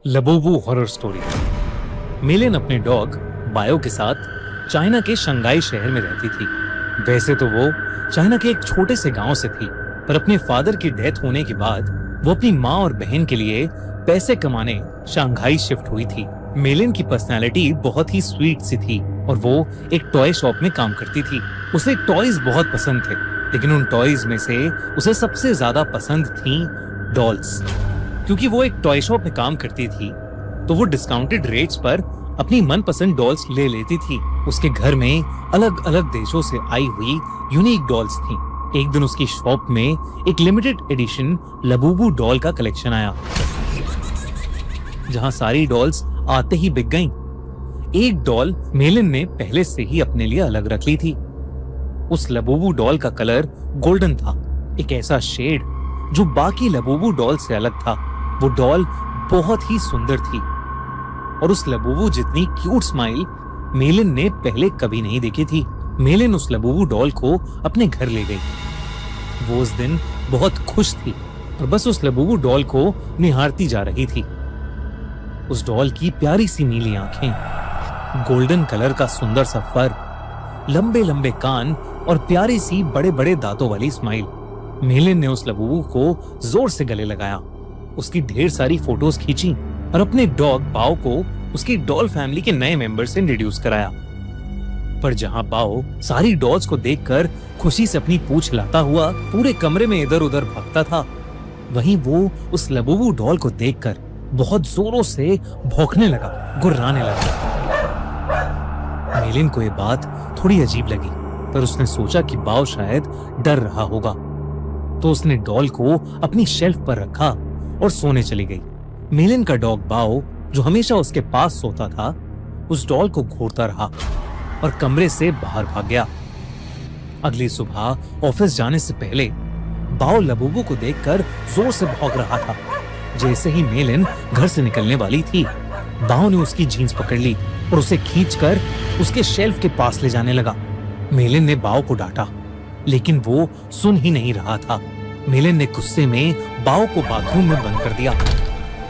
Labubu horror story. मिलिन अपने dog bio के साथ चाइना के शंघाई शहर में रहती थी। वैसे तो वो चाइना के एक छोटे से गांव से थी, पर अपने फादर की डेथ होने के बाद वो अपनी माँ और बहन के लिए पैसे कमाने शंघाई शिफ्ट हुई थी। मिलिन की पर्सनालिटी बहुत ही स्वीट सी थी और वो एक टॉय शॉप में काम करती थी। उसे टॉयज बहुत पसंद थे, लेकिन उन टॉयज में से उसे सबसे ज्यादा पसंद थी डॉल्स। क्योंकि वो एक टॉय शॉप में काम करती थी, तो वो डिस्काउंटेड रेट्स पर अपनी मनपसंद डॉल्स ले लेती थी। उसके घर में अलग अलग देशों से आई हुई यूनिक डॉल्स थी। एक दिन उसकी शॉप में एक लिमिटेड एडिशन लबूबू डॉल का कलेक्शन आया, जहां सारी डॉल्स आते ही बिक गईं। एक डॉल मेलिन ने पहले से ही अपने लिए अलग रख ली थी। उस लबूबू डॉल का कलर गोल्डन था, एक ऐसा शेड जो बाकी लबूबू डॉल से अलग था। वो डॉल बहुत ही सुंदर थी और उस लबूबू जितनी क्यूट स्माइल मेलिन ने पहले कभी नहीं देखी थी। मेलिन उस लबूबू डॉल को अपने घर ले गई। वो उस दिन बहुत खुश थी और बस उस लबूबू डॉल को निहारती जा रही थी। उस डॉल की प्यारी सी नीली आंखें, गोल्डन कलर का सुंदर सा फर, लंबे लंबे कान और प्यारी सी बड़े बड़े दांतों वाली स्माइल। मेलिन ने उस लबूबू को जोर से गले लगाया, उसकी ढेर सारी फोटोज खींची और अपने डॉग बाओ को उसकी डॉल फैमिली के नए मेंबर से इंट्रोड्यूस कराया। पर जहां बाओ सारी डॉल्स को देखकर खुशी से अपनी पूंछ हिलाता हुआ पूरे कमरे में इधर उधर भागता था, वहीं वो उस लबूबू डॉल को देखकर बहुत जोरों से भौंकने लगा, गुर्राने लगा। मेलिन को ये बात थोड़ी अजीब लगी, पर उसने सोचा कि बाओ शायद डर रहा होगा, तो उसने डॉल को अपनी शेल्फ पर रखा और सोने चली गई। मेलिन का डॉग बाओ, जो हमेशा उसके पास सोता था, उस डॉल को घूरता रहा और कमरे से बाहर भाग गया। अगली सुबह ऑफिस जाने से पहले बाओ लबूबू को देखकर जोर से भौंक रहा था। जैसे ही मेलिन घर से निकलने वाली थी, बाओ ने उसकी जीन्स पकड़ ली और उसे खींचकर उसके शेल्फ के पास ले जाने लगा। मेलिन ने बाओ को डांटा, लेकिन वो सुन ही नहीं रहा था। मेलिन ने गुस्से में बाओ को बाथरूम में बंद कर दिया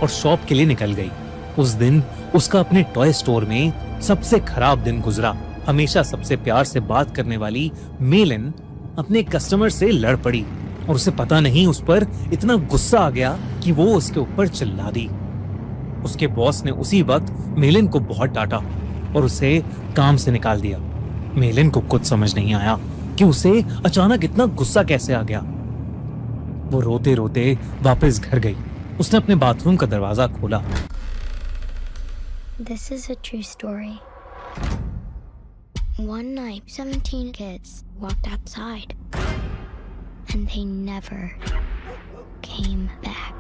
और शॉप के लिए निकल गई। उस दिन उसका अपने टॉय स्टोर में सबसे खराब दिन गुजरा। हमेशा सबसे प्यार से बात करने वाली मेलिन अपने कस्टमर से लड़ पड़ी और उसे पता नहीं उस पर इतना गुस्सा आ गया कि वो उसके ऊपर चिल्ला दी। उसके बॉस ने उसी वक्त मेलिन को बहुत डांटा और उसे काम से निकाल दिया। मेलिन को कुछ समझ नहीं आया कि उसे अचानक इतना गुस्सा कैसे आ गया। वो रोते रोते वापस घर गई। उसने अपने बाथरूम का दरवाजा खोला। This is a true story. One night, 17 kids walked outside and they never came back.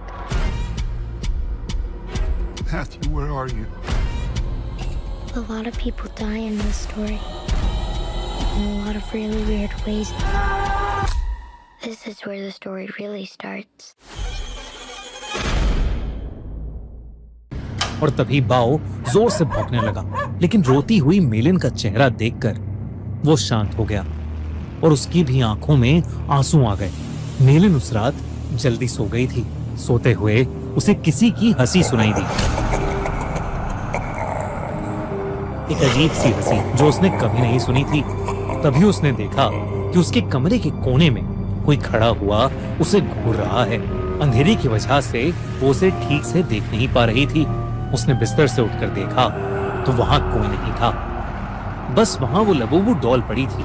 Matthew, where are you? A lot of people die in this story in a lot of really weird ways. This is where the story really starts. और तभी बाओ जोर से भौंकने लगा, लेकिन रोती हुई मेलिन का चेहरा देखकर वो शांत हो गया और उसकी भी आंखों में आंसू आ गए। मेलिन उस रात जल्दी सो गई थी। सोते हुए उसे किसी की हंसी सुनाई दी, एक अजीब सी हंसी जो उसने कभी नहीं सुनी थी। तभी उसने देखा कि उसके कमरे के कोने में कोई खड़ा हुआ उसे घूर रहा है। अंधेरे की वजह से वो उसे ठीक से देख नहीं पा रही थी। उसने बिस्तर से उठकर देखा तो वहां कोई नहीं था, बस वहां वो लबूबू डॉल पड़ी थी,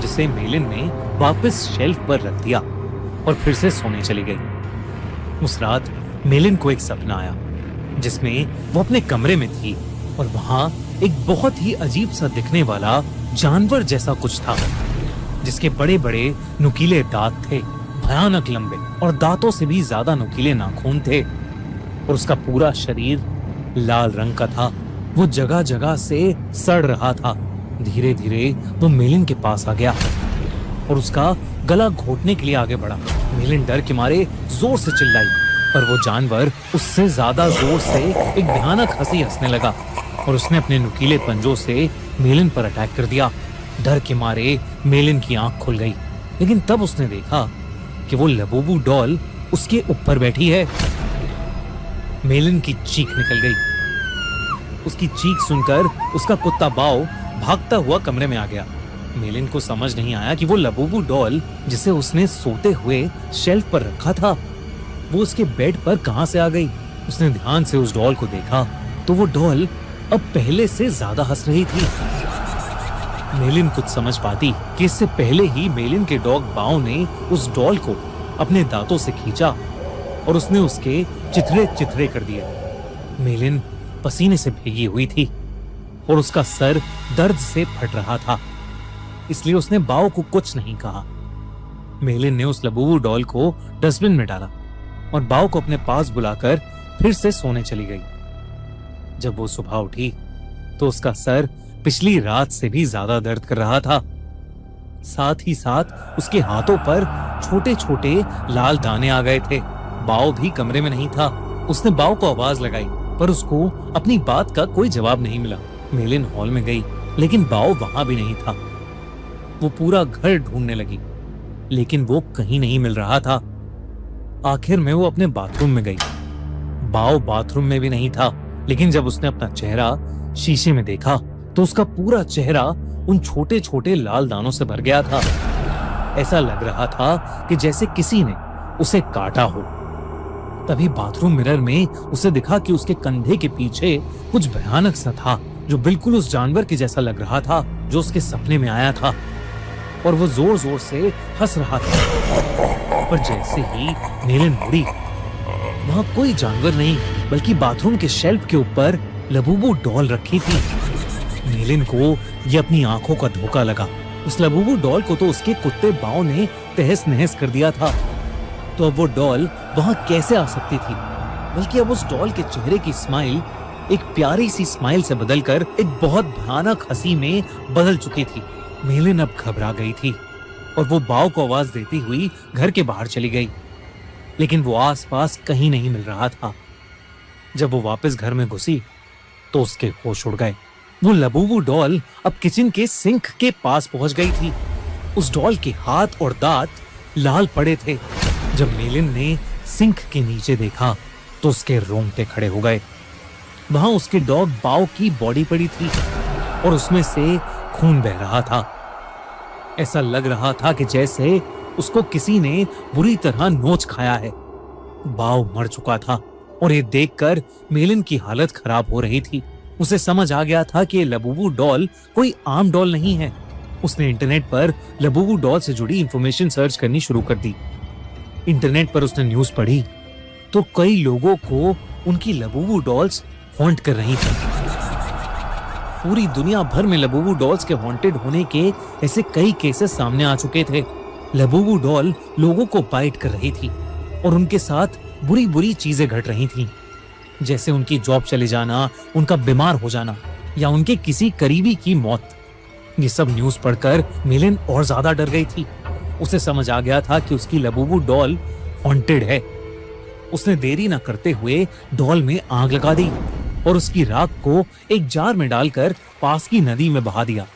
जिसे मेलिन ने वापस शेल्फ पर रख दिया और फिर से सोने चली गई। उस रात मेलिन को एक सपना आया जिसमें वो अपने कमरे में थी और वहां एक बहुत ही अजीब सा दिखने वाला जानवर जैसा कुछ था, जिसके बड़े बड़े नुकीले दांत थे, भयानक लंबे और दांतों से भी ज्यादा नुकीले नाखून थे और उसका पूरा शरीर लाल रंग का था। वो जगह जगह से सड़ रहा था। धीरे धीरे वो मेलिन के पास आ गया और उसका गला घोटने के लिए आगे बढ़ा। मेलिन डर के मारे जोर से चिल्लाई, पर वो जानवर उससे ज्यादा जोर से एक भयानक हंसी हंसने लगा और उसने अपने नुकीले पंजों से मेलिन पर अटैक कर दिया। डर के मारे मेलिन की आंख खुल गई, लेकिन तब उसने देखा कि वो लबूबू डॉल उसके ऊपर बैठी है। मेलिन की चीख निकल गई। उसकी चीख सुनकर उसका कुत्ता बाओ भागता हुआ कमरे में आ गया। मेलिन को समझ नहीं आया कि वो लबूबू डॉल जिसे उसने सोते हुए शेल्फ पर रखा था, वो उसके बेड पर कहां से आ गई। उसने ध्यान से उस डॉल को देखा तो वो डॉल अब पहले से ज्यादा हंस रही थी। मेलिन कुछ समझ पाती कि इससे पहले ही मेलिन के डॉग बाओ ने उस डॉल को अपने दांतों से खींचा और उसने उसके चिथड़े चिथड़े कर दिए। मेलिन पसीने से भीगी हुई थी और उसका सर दर्द से फट रहा था, इसलिए उसने बाओ को कुछ नहीं कहा। मेलिन ने उस लबूबू डॉल को डस्टबिन में डाला और बाओ को अपने पास बुलाकर फिर से सोने चली गई। जब वो सुबह उठी तो उसका सर पिछली रात से भी ज्यादा दर्द कर रहा था। साथ ही साथ उसके हाथों पर छोटे छोटे लाल दाने आ गए थे। बाओ भी कमरे में नहीं था। उसने बाओ को आवाज लगाई पर उसको अपनी बात का कोई जवाब नहीं मिला। मेलिन हॉल में गई लेकिन बाओ वहां भी नहीं था। वो पूरा घर ढूंढने लगी लेकिन वो कहीं नहीं मिल रहा था। आखिर में वो अपने बाथरूम में गई। बाओ बाथरूम में भी नहीं था, लेकिन जब उसने अपना चेहरा शीशे में देखा तो उसका पूरा चेहरा उन छोटे छोटे लाल दानों से भर गया था। ऐसा लग रहा था कि जैसे किसी ने उसे काटा हो। तभी बाथरूम मिरर में उसे दिखा कि उसके कंधे के पीछे कुछ भयानक सा था जो बिल्कुल उस जानवर के जैसा लग रहा था जो उसके सपने में आया था, और वो जोर जोर से हंस रहा था। पर जैसे ही मेलिन मुड़ी, वहां कोई जानवर नहीं बल्कि बाथरूम के शेल्फ के ऊपर लबूबू डॉल रखी थी। मेलिन को ये अपनी आंखों का धोखा लगा। उस लबूबू डॉल को तो उसके कुत्ते बाओ ने तहस नहस कर दिया था, तो अब वो डॉल वहां कैसे आ सकती थी। बल्कि अब उस डॉल के चेहरे की स्माइल एक प्यारी सी स्माइल से बदलकर एक बहुत भयानक हंसी में बदल चुकी थी। मेलिन अब घबरा गई थी और वो बाओ को आवाज देती हुई घर के बाहर चली गई, लेकिन वो आसपास कहीं नहीं मिल रहा था। जब वो वापस घर में घुसी तो उसके होश उड़ गए। वो लबूबू डॉल अब किचन के सिंक के पास पहुंच गई थी। उस डॉल के हाथ और दांत लाल पड़े थे। जब मेलिन ने सिंक के नीचे देखा तो उसके रोंगटे खड़े हो गए। वहां उसके डॉग बाओ की बॉडी पड़ी थी और उसमें से खून बह रहा था। ऐसा लग रहा था कि जैसे उसको किसी ने बुरी तरह नोच खाया है। बाओ मर चुका था और ये देखकर मेलिन की हालत खराब हो रही थी। उसे समझ आ गया था कि ये लबूबू डॉल कोई आम डॉल नहीं है। उसने इंटरनेट पर लबूबू डॉल से जुड़ी इंफॉर्मेशन सर्च करनी शुरू कर दी। इंटरनेट पर उसने न्यूज पढ़ी तो कई लोगों को उनकी लबूबू डॉल्स हॉन्ट कर रही थी। पूरी दुनिया भर में लबूबू डॉल्स के हॉन्टेड होने के ऐसे कई केसेस सामने आ चुके थे। लबूबू डॉल लोगों को बाइट कर रही थी और उनके साथ बुरी बुरी चीजें घट रही थीं, जैसे उनकी जॉब चले जाना, उनका बीमार हो जाना या उनके किसी करीबी की मौत। ये सब न्यूज पढ़कर मेलिन और ज्यादा डर गई थी। उसे समझ आ गया था कि उसकी लबूबू डॉल हॉन्टेड है। उसने देरी न करते हुए डॉल में आग लगा दी और उसकी राख को एक जार में डालकर पास की नदी में बहा दिया।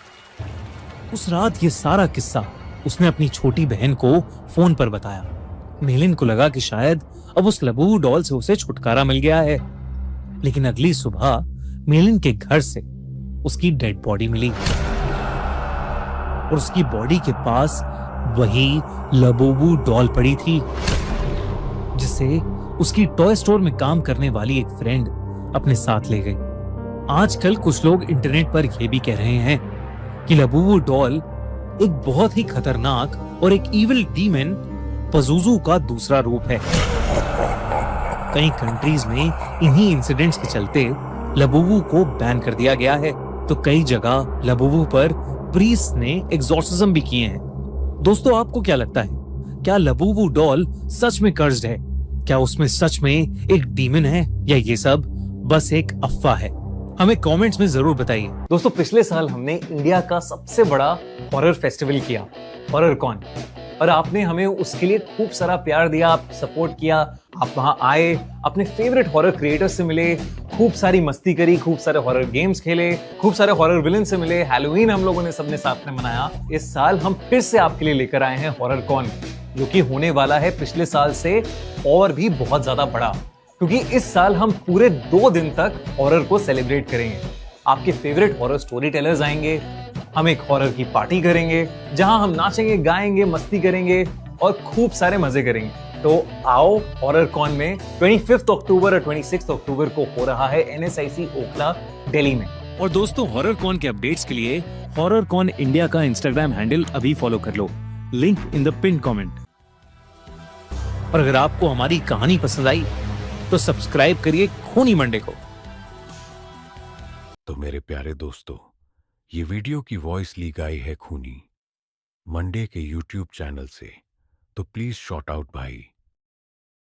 उस रात ये सारा किस्सा उसने अपनी छोटी बहन को फोन पर बताया। मेलिन को लगा कि शायद अब उस लबूबू डॉल से उसे छुटकारा मिल गया है, लेकिन अगली सुबह मेलिन के घर से उसकी डेड बॉडी मिली और उसकी बॉडी के पास वही लबूबू डॉल पड़ी थी, जिसे उसकी टॉय स्टोर में काम करने वाली एक फ्रेंड अपने साथ ले गई। आजकल कुछ लोग इंटरनेट पर यह भी कह रहे हैं कि लबूबू डॉल एक बहुत ही खतरनाक और एक इविल डीमन पज़ुज़ू का दूसरा रूप है। कई कंट्रीज में इन्हीं इंसिडेंट्स के चलते लबूबू को बैन कर दिया गया है, तो कई जगह लबूबू पर प्रीस्ट ने एग्जॉर्सिज्म भी किए हैं। दोस्तों, आपको क्या लगता है, क्या लबूबू डॉल सच में कर्स्ड है? क्या उसमें सच में एक डीमन है या ये सब बस एक अफवाह है? हमें कमेंट्स में जरूर बताइए। दोस्तों, पिछले साल हमने इंडिया का सबसे बड़ा हॉरर फेस्टिवल किया, हॉरर कॉन, और आपने हमें उसके लिए खूब सारा प्यार दिया, आप सपोर्ट किया, आप वहां आए, अपने फेवरेट हॉरर क्रिएटर्स से मिले, खूब सारी मस्ती करी, खूब सारे हॉरर गेम्स खेले, खूब सारे हॉरर विलन से मिले, हैलोवीन हम लोगों ने सबने साथ में मनाया। इस साल हम फिर से आपके लिए लेकर आए हैं हॉरर कॉन, जो कि होने वाला है पिछले साल से और भी बहुत ज्यादा बड़ा। क्योंकि इस साल हम पूरे 2 दिन तक हॉरर को सेलिब्रेट करेंगे। आपके फेवरेट हॉरर स्टोरी टेलर्स आएंगे, हम एक हॉरर की पार्टी करेंगे जहां हम नाचेंगे, गाएंगे, मस्ती करेंगे और खूब सारे मजे करेंगे। तो आओ हॉरर कॉन में 25 अक्टूबर और 26 अक्टूबर को हो रहा है NSIC ओखला दिल्ली में। और दोस्तों हॉरर कॉन के अपडेट्स के लिए हॉरर कॉन इंडिया का इंस्टाग्राम हैंडल अभी फॉलो कर लो, link in the pin comment. और अगर आपको हमारी कहानी पसंद आई तो सब्सक्राइब करिए खूनी मंडे को। तो मेरे प्यारे दोस्तों, ये वीडियो की वॉइस ली गई है खूनी मंडे के YouTube चैनल से, तो प्लीज शॉट आउट भाई।